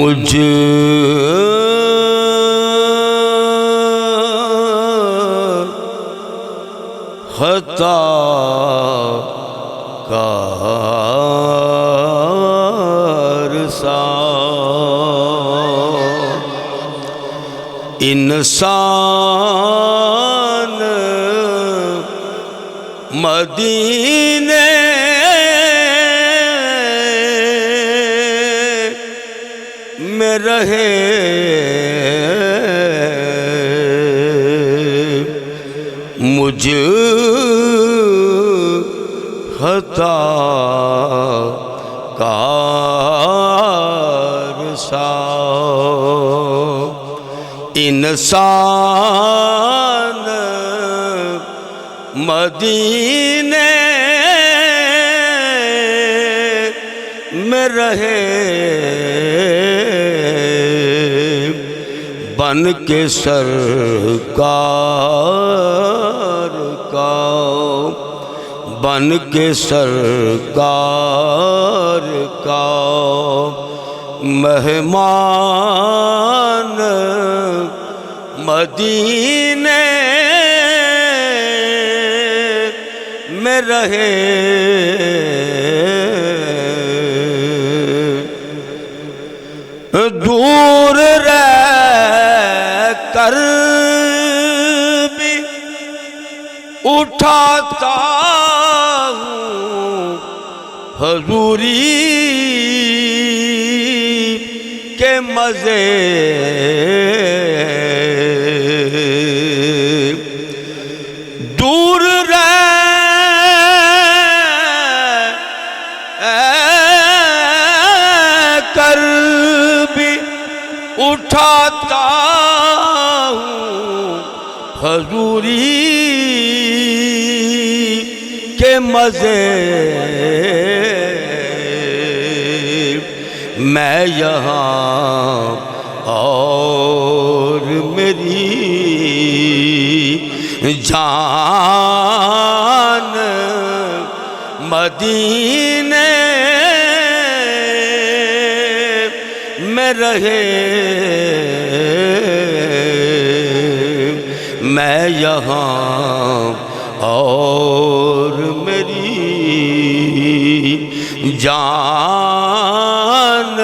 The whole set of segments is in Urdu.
مجھ خطا کار سا انسان مدینے میں رہے مجھ خطا کار سا انسان مدینے میں رہے بن کے سرکار کا بن کے سرکار کا مہمان مدینے میں رہے دور رہ کر بھی اٹھاتا ہوں حضوری کے مزے دور رہ کر بھی اٹھاتا ہوں حضوری کے مزے میں یہاں اور میری جان مدینے میں رہے میں یہاں اور میری جان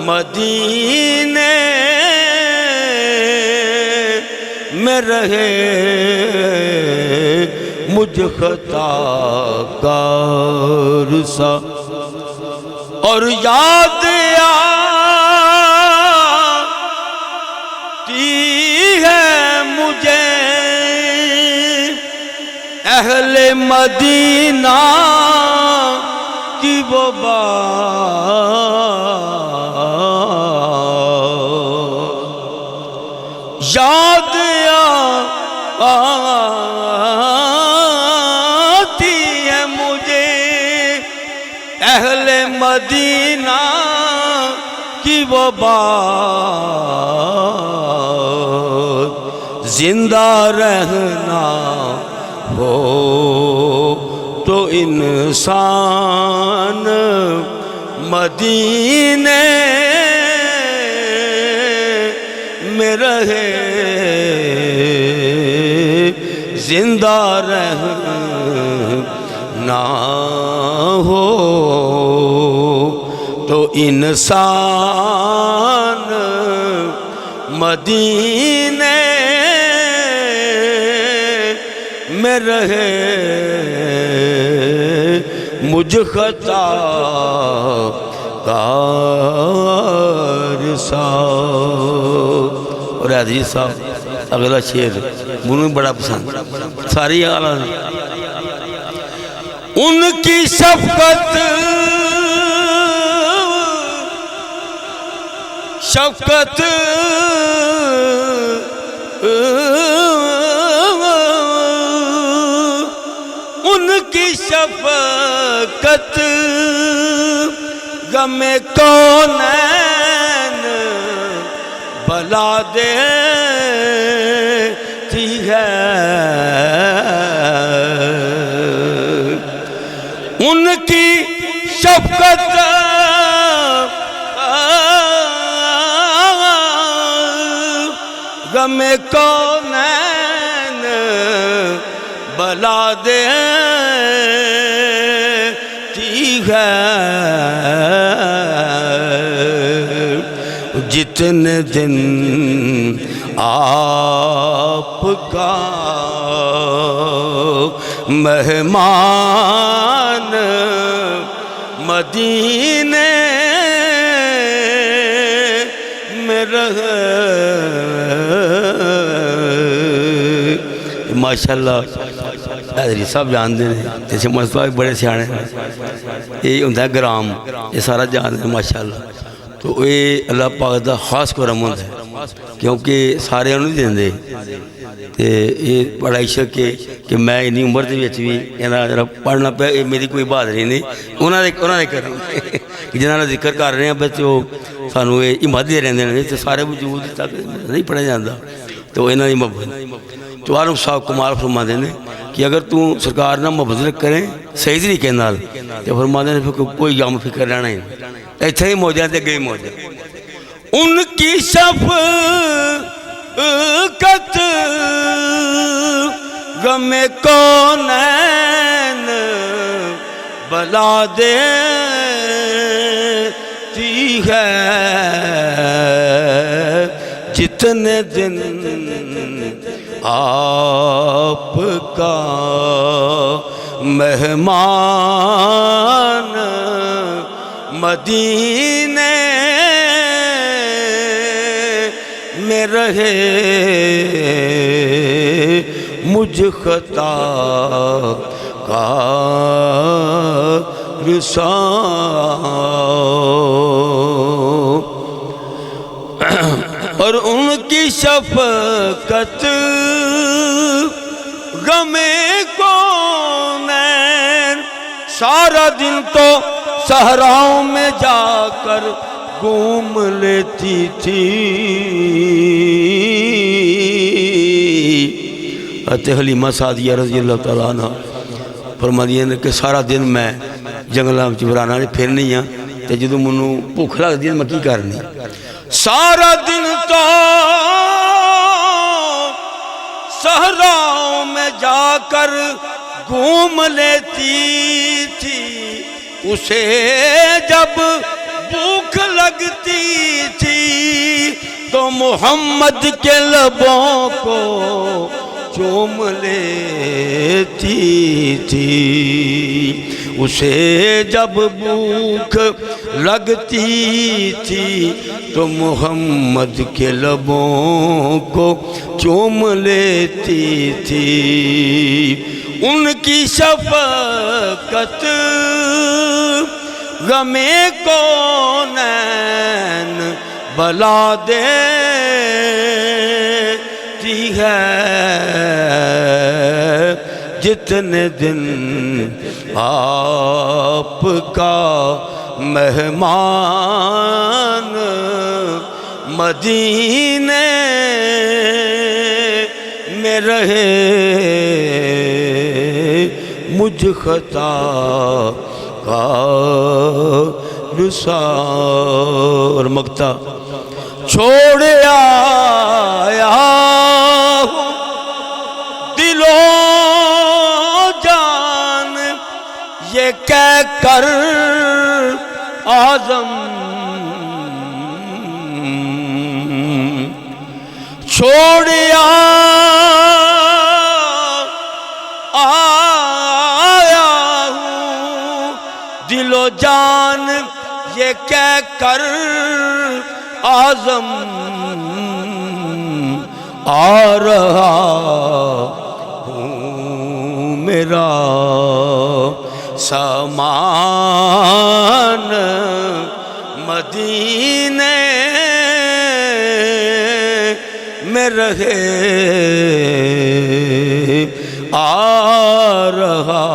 مدینے میں رہے مجھ خطا کار سا اور یاد آتی ہے مجھے اہل مدینہ کی وہ بات یاد آتی ہے مجھے اہل مدینہ کی وہ بات زندہ رہنا ہو تو انسان مدینے میں رہے زندہ رہنا ہو تو انسان مدینے میں رہے مجھ خطا کار سا اور عزیز صاحب اگلا شعر مجھے بڑا پسند ساری اعلیٰ ان کی شفقت ان کی شفقت غم کونین بلا دیتی ہے ان کی شفقت غم کونین بلا دیتی ہے جتنے دن آپ کا مہمان مدینے میں رہے ماشاءاللہ حضری صاحب جان دے جیسے مصطفیٰ بھی بڑے سیانے ہیں یہ ہوتا ہے گرام یہ سارا جان دے ماشاءاللہ تو یہ اللہ پاک دا خاص کرم ہوتا ہے کیونکہ سارے انہوں نہیں دیں دے یہ بڑا عشق کہ میں انہی عمر دے بیچ بھی پڑھنا پہ میری کوئی بہادری نہیں انہوں نے کرنا جنہوں نے ذکر کر رہے ہیں بس وہ سانو یہ ہمت دے رہے ہیں تو سارے وجود تک نہیں پڑھا جاتا تو انہوں نے محبت تو عالم صاحب کمال فرما دیں کہ اگر تو سرکار نہ محبت کریں صحیح طریقے نال تو فرما دیں پھر کوئی غم فکر رہنا ہی ایتھے ہی موجہ تے گئی موجہ ان کی شفقت غم کونین بلا دیتی ہے جتنے دن آپ کا مہمان مدینے میں رہے مجھ خطا کا اور ان کی شفقت غم کونین سارا دن تو صحراؤں میں جا کر گھوم لیتی تھی حلیمہ سعدیہ رضی اللہ تعالیٰ عنہ فرماتی ہیں کہ سارا دن میں جنگلاں چبرانا پھرنی ہاں تے جدوں منوں بھوک لگدی ہے میں کی کرنی سارا دن تو صحراؤں میں جا کر گھوم لیتی تھی اسے جب بھوک لگتی تھی تو محمد کے لبوں کو چوم لیتی تھی اسے جب بھوک لگتی تھی تو محمد کے لبوں کو چوم لیتی تھی ان کی شفقت غم کونین بلا دیتی ہے جتنے دن آپ کا مہمان مدینے میں رہے مجھ خطا کا رسال اور مگتا چھوڑ آیا ہوں دل و جان یہ کہہ کر اعظم چھوڑ آیا ہوں دل و جان یہ کہہ کر اعظم آ رہا ہوں میرا سامان مدینے میں رہے آ رہا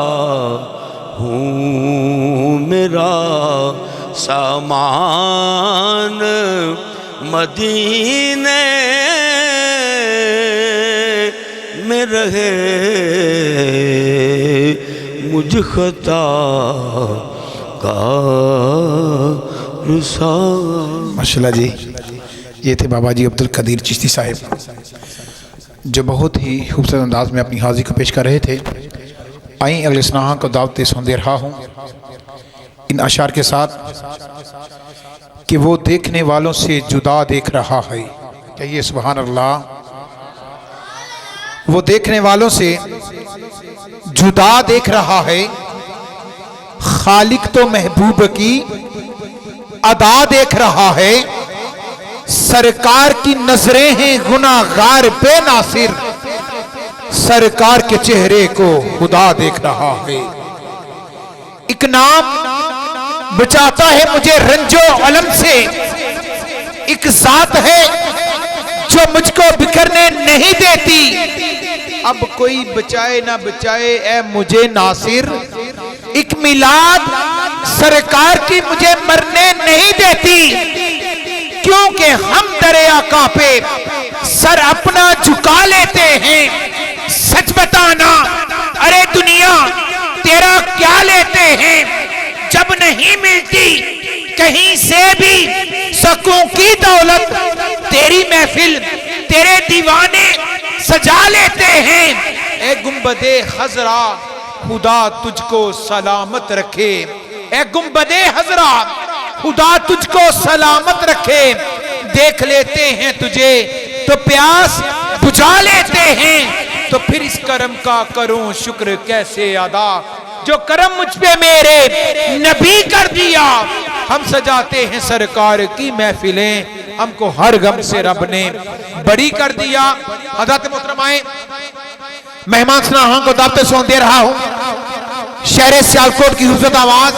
ہوں میرا سامان مدینے میں رہے مجھ خطا کا رسال. ماشاءاللہ جی یہ تھے بابا جی عبدالقدیر چشتی صاحب، جو بہت ہی خوبصورت انداز میں اپنی حاضری کو پیش کر رہے تھے۔ آئیں اگلے سناہاں کو دعوت سن دے رہا ہوں ان اشعار کے ساتھ کہ وہ دیکھنے والوں سے جدا دیکھ رہا ہے۔ کہیے سبحان اللہ۔ وہ دیکھنے والوں سے جدا دیکھ رہا ہے، خالق تو محبوب کی ادا دیکھ رہا ہے، سرکار کی نظریں ہیں گناہگار بے ناصر، سرکار کے چہرے کو خدا دیکھ رہا ہے۔ ایک نام بچاتا ہے مجھے رنج و علم سے، ایک ذات ہے جو مجھ کو بکھرنے نہیں دیتی، اب کوئی بچائے نہ بچائے اے مجھے ناصر، ایک میلاد سرکار کی مجھے مرنے نہیں دیتی، کیونکہ ہم دریا کانپے سر اپنا جھکا لیتے ہیں، سچ بتانا ارے دنیا تیرا کیا لیتے ہیں، جب نہیں ملتی کہیں سے بھی سکوں کی دولت، تیری محفل تیرے دیوانے سجا لیتے ہیں، اے گنبد خضرا خدا تجھ کو سلامت رکھے، اے گنبد خضرا خدا تجھ کو سلامت رکھے، دیکھ لیتے ہیں تجھے تو پیاس بجھا لیتے ہیں، تو پھر اس کرم کا کروں شکر کیسے ادا، جو کرم مجھ پہ میرے نبی کر دیا، ہم سجاتے ہیں سرکار کی محفلیں، ہم کو ہر غم سے رب نے بڑی کر دیا۔ حضرات محترم آئیں، مہمان سناہاں کو دعوت سون دے رہا ہوں۔ شہر سیالکوٹ کی خوبصورت آواز،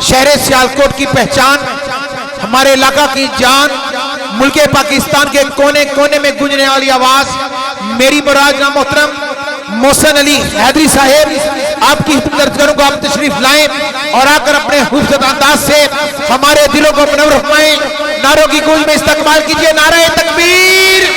شہر سیالکوٹ کی پہچان، ہمارے علاقہ کی جان، ملک پاکستان کے کونے کونے میں گونجنے والی آواز، میری مراد جناب محترم محسن علی حیدری صاحب، آپ کی خدمت عرض کروں گا آپ تشریف لائیں اور آ کر اپنے خوبصورت انداز سے ہمارے دلوں کو منور فرمائیں۔ نعروں کی گونج میں استقبال کیجئے، نعرہ تکبیر۔